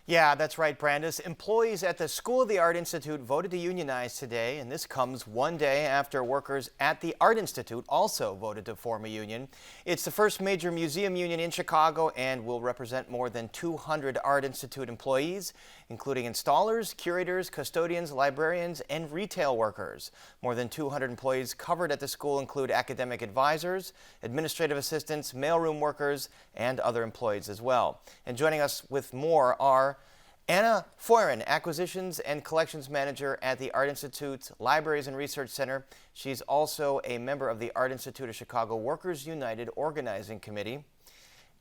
Yeah, that's right, Brandis. Employees at the School of the Art Institute voted to unionize today, and this comes one day after workers at the Art Institute also voted to form a union. It's the first major museum union in Chicago and will represent more than 200 Art Institute employees, including installers, curators, custodians, librarians, and retail workers. More than 200 employees covered at the school include academic advisors, administrative assistants, mailroom workers, and other employees as well. And joining us with more are Anna Foyren, Acquisitions and Collections Manager at the Art Institute's Libraries and Research Center. She's also a member of the Art Institute of Chicago Workers United Organizing Committee.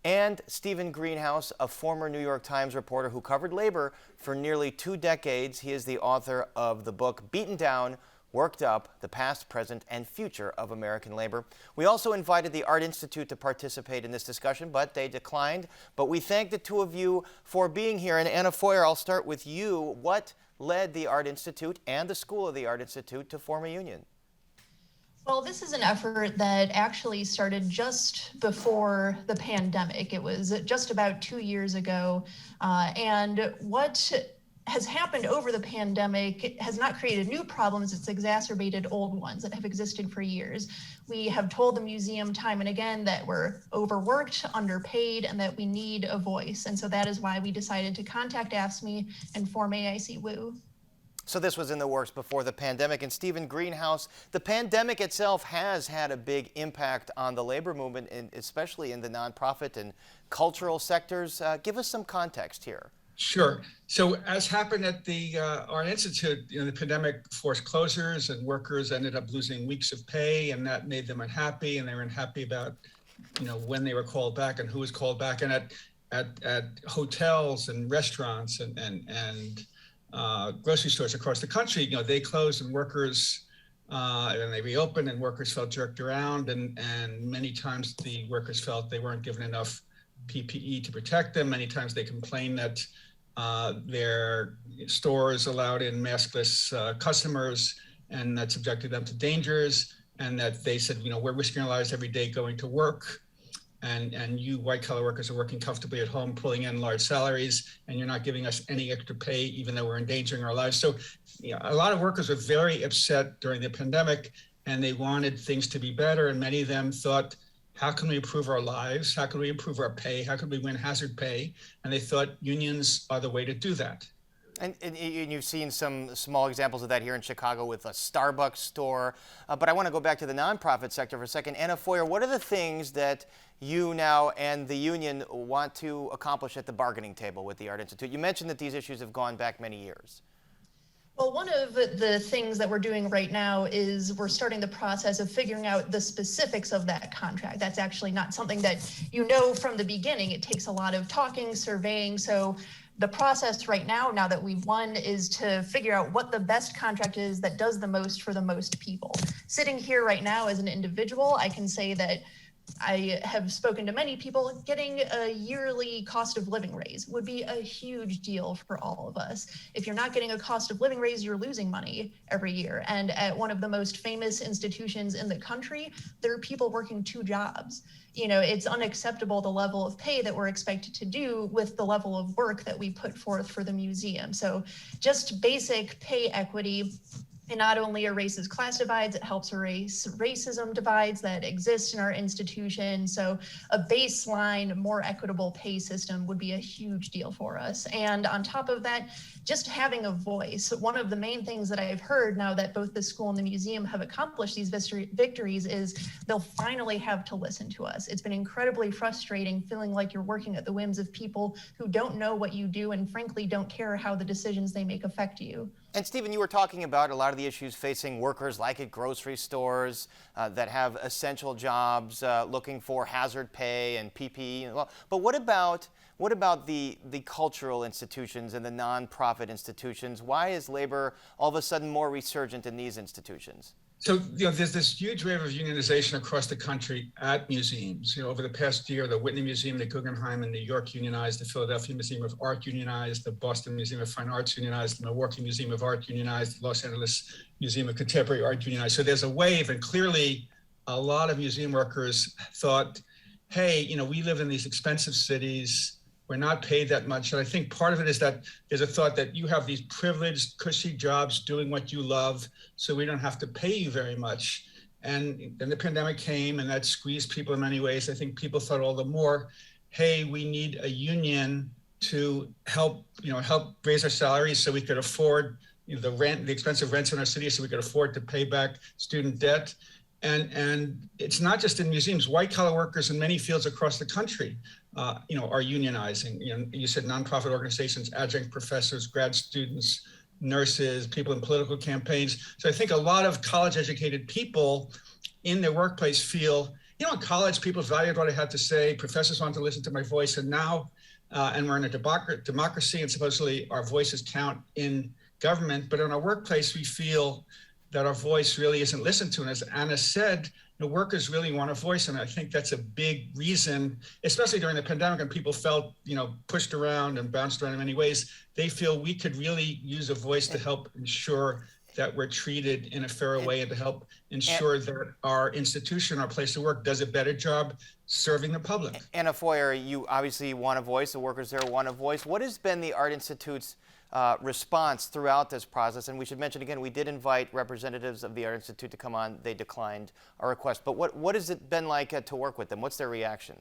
And Stephen Greenhouse, a former New York Times reporter who covered labor for nearly 2 decades. He is the author of the book Beaten Down, Worked Up, The Past, Present, and Future of American Labor. We also invited the Art Institute to participate in this discussion, but they declined. But we thank the two of you for being here. And Anna Foyer, I'll start with you. What led the Art Institute and the School of the Art Institute to form a union? Well, this is an effort that actually started just before the pandemic. It was just about 2 years ago. And what has happened over the pandemic has not created new problems, it's exacerbated old ones that have existed for years. We have told the museum time and again that we're overworked, underpaid, and that we need a voice. And so that is why we decided to contact AFSCME and form AIC-WU. So this was in the works before the pandemic. And Stephen Greenhouse, the pandemic itself has had a big impact on the labor movement, especially in the nonprofit and cultural sectors. Give us some context here. Sure. So as happened at the Art Institute, the pandemic forced closures and workers ended up losing weeks of pay, and that made them unhappy, and they were unhappy about, when they were called back and who was called back. And at hotels and restaurants and grocery stores across the country, they closed and workers, and they reopened and workers felt jerked around. And many times the workers felt they weren't given enough PPE to protect them. Many times they complained that their stores allowed in maskless customers, and that subjected them to dangers. And that they said, we're risking our lives every day going to work. And you white-collar workers are working comfortably at home, pulling in large salaries, and you're not giving us any extra pay, even though we're endangering our lives. So a lot of workers were very upset during the pandemic, and they wanted things to be better. And many of them thought, how can we improve our lives? How can we improve our pay? How can we win hazard pay? And they thought unions are the way to do that. And you've seen some small examples of that here in Chicago with a Starbucks store. But I want to go back to the nonprofit sector for a second. Anna Foyer, what are the things that you now and the union want to accomplish at the bargaining table with the Art Institute? You mentioned that these issues have gone back many years. Well, one of the things that we're doing right now is we're starting the process of figuring out the specifics of that contract. That's actually not something that from the beginning. It takes a lot of talking, surveying. So the process right now that we've won, is to figure out what the best contract is that does the most for the most people. Sitting here right now as an individual, I can say that I have spoken to many people. Getting a yearly cost of living raise would be a huge deal for all of us. If you're not getting a cost of living raise, you're losing money every year. And at one of the most famous institutions in the country, there are people working 2 jobs. It's unacceptable, the level of pay that we're expected to do with the level of work that we put forth for the museum. So just basic pay equity. It not only erases class divides, it helps erase racism divides that exist in our institution. So a baseline, more equitable pay system would be a huge deal for us. And on top of that, just having a voice. One of the main things that I've heard now that both the school and the museum have accomplished these victories is they'll finally have to listen to us. It's been incredibly frustrating feeling like you're working at the whims of people who don't know what you do and frankly don't care how the decisions they make affect you. And Stephen, you were talking about a lot of the issues facing workers like at grocery stores that have essential jobs looking for hazard pay and PPE. But what about the cultural institutions and the nonprofit institutions? Why is labor all of a sudden more resurgent in these institutions? So, there's this huge wave of unionization across the country at museums. Over the past year, the Whitney Museum, the Guggenheim in New York unionized, the Philadelphia Museum of Art unionized, the Boston Museum of Fine Arts unionized, the Milwaukee Museum of Art unionized, the Los Angeles Museum of Contemporary Art unionized. So there's a wave, and clearly a lot of museum workers thought, hey, we live in these expensive cities. We're not paid that much. And I think part of it is that there's a thought that you have these privileged, cushy jobs doing what you love, so we don't have to pay you very much. And then the pandemic came and that squeezed people in many ways. I think people thought all the more, hey, we need a union to help raise our salaries so we could afford the expensive rents in our city, so we could afford to pay back student debt. And it's not just in museums. White collar workers in many fields across the country, are unionizing. You said nonprofit organizations, adjunct professors, grad students, nurses, people in political campaigns. So I think a lot of college-educated people in their workplace feel, in college, people valued what I had to say. Professors wanted to listen to my voice, and now, and we're in a democracy, and supposedly our voices count in government. But in our workplace, we feel that our voice really isn't listened to. And as Anna said, workers really want a voice. And I think that's a big reason, especially during the pandemic when people felt, pushed around and bounced around in many ways. They feel we could really use a voice to help ensure that we're treated in a fairer way and to help ensure that our institution, our place of work, does a better job serving the public. Anna Foyer, you obviously want a voice. The workers there want a voice. What has been the Art Institute's response throughout this process? And we should mention again, we did invite representatives of the Art Institute to come on. They declined our request. But what has it been like to work with them? What's their reaction?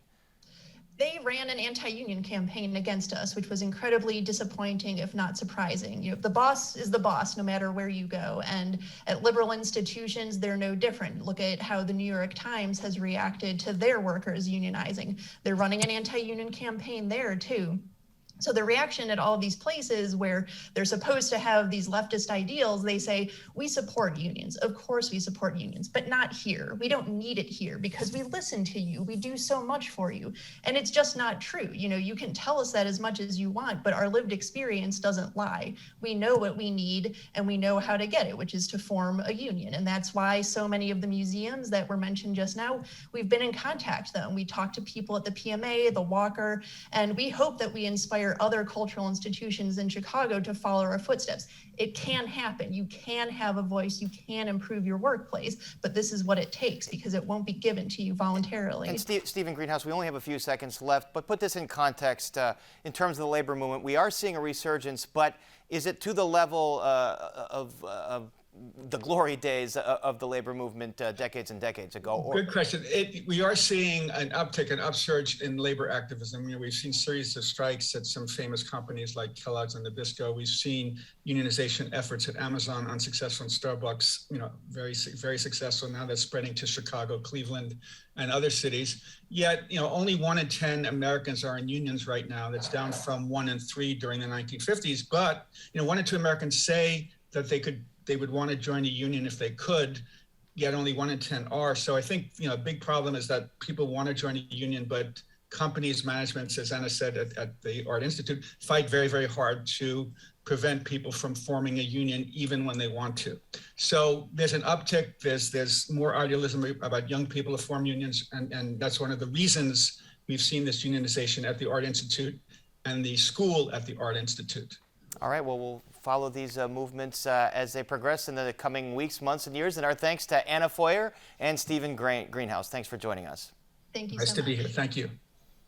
They ran an anti-union campaign against us, which was incredibly disappointing, if not surprising. The boss is the boss, no matter where you go. And at liberal institutions, they're no different. Look at how the New York Times has reacted to their workers unionizing. They're running an anti-union campaign there, too. So the reaction at all of these places where they're supposed to have these leftist ideals, they say, we support unions. Of course we support unions, but not here. We don't need it here because we listen to you. We do so much for you. And it's just not true. You can tell us that as much as you want, but our lived experience doesn't lie. We know what we need and we know how to get it, which is to form a union. And that's why so many of the museums that were mentioned just now, we've been in contact with them. We talk to people at the PMA, the Walker, and we hope that we inspire other cultural institutions in Chicago to follow our footsteps. It can happen. You can have a voice. You can improve your workplace, but this is what it takes because it won't be given to you voluntarily. And Stephen Greenhouse, we only have a few seconds left, but put this in context. In terms of the labor movement, we are seeing a resurgence, but is it to the level of the glory days of the labor movement decades and decades ago? Good question. We are seeing an uptick, an upsurge in labor activism. We've seen series of strikes at some famous companies like Kellogg's and Nabisco. We've seen unionization efforts at Amazon, unsuccessful in Starbucks, very, very successful. Now that's spreading to Chicago, Cleveland, and other cities. Yet, only 1 in 10 Americans are in unions right now. That's down from 1 in 3 during the 1950s. But, 1 in 2 Americans say that they would want to join a union if they could, yet only 1 in 10 are. So I think, a big problem is that people want to join a union, but companies, managements, as Anna said at the Art Institute, fight very, very hard to prevent people from forming a union even when they want to. So there's an uptick, there's more idealism about young people to form unions, and that's one of the reasons we've seen this unionization at the Art Institute and the school at the Art Institute. All right, well, we'll follow these movements as they progress in the coming weeks, months, and years. And our thanks to Anna Foyer and Stephen Greenhouse. Thanks for joining us. Thank you so much. Nice to be here. Thank you.